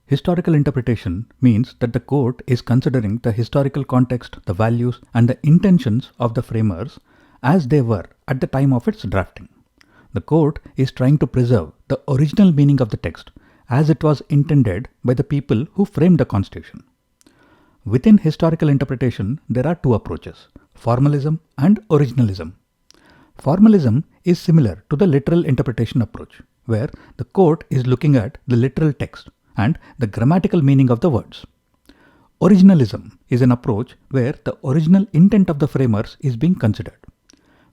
Historical interpretation means that the court is considering the historical context, the values, and the intentions of the framers as they were at the time of its drafting. The court is trying to preserve the original meaning of the text as it was intended by the people who framed the Constitution. Within historical interpretation, there are two approaches: formalism and originalism. Formalism is similar to the literal interpretation approach, where the court is looking at the literal text and the grammatical meaning of the words. Originalism is an approach where the original intent of the framers is being considered,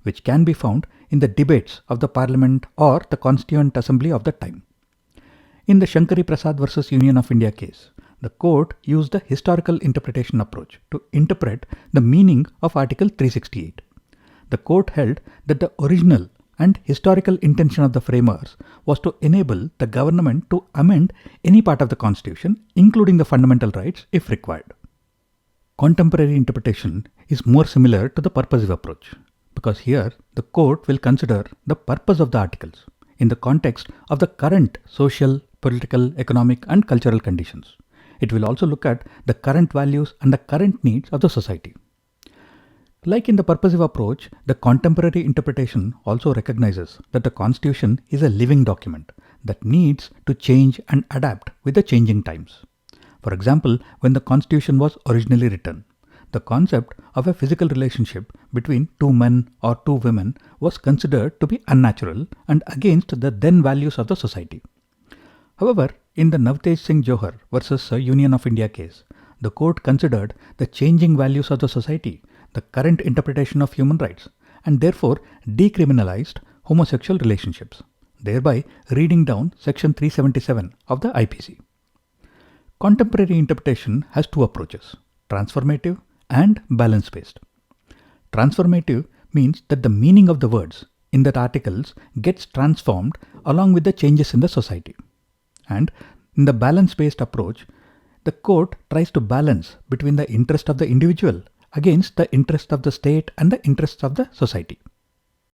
which can be found in the debates of the Parliament or the Constituent Assembly of the time. In the Shankari Prasad versus Union of India case, the court used the historical interpretation approach to interpret the meaning of Article 368. The court held that the original and historical intention of the framers was to enable the government to amend any part of the Constitution, including the fundamental rights, if required. Contemporary interpretation is more similar to the purposive approach, because here the court will consider the purpose of the articles in the context of the current social, political, economic, and cultural conditions. It will also look at the current values and the current needs of the society. Like in the purposive approach, the contemporary interpretation also recognizes that the Constitution is a living document that needs to change and adapt with the changing times. For example, when the Constitution was originally written, the concept of a physical relationship between two men or two women was considered to be unnatural and against the then values of the society. However, in the Navtej Singh Johar versus Union of India case, the court considered the changing values of the society, the current interpretation of human rights, and therefore decriminalized homosexual relationships, thereby reading down Section 377 of the IPC. Contemporary interpretation has two approaches: transformative and balance-based. Transformative means that the meaning of the words in the articles gets transformed along with the changes in the society. And in the balance-based approach, the court tries to balance between the interest of the individual against the interest of the state and the interests of the society.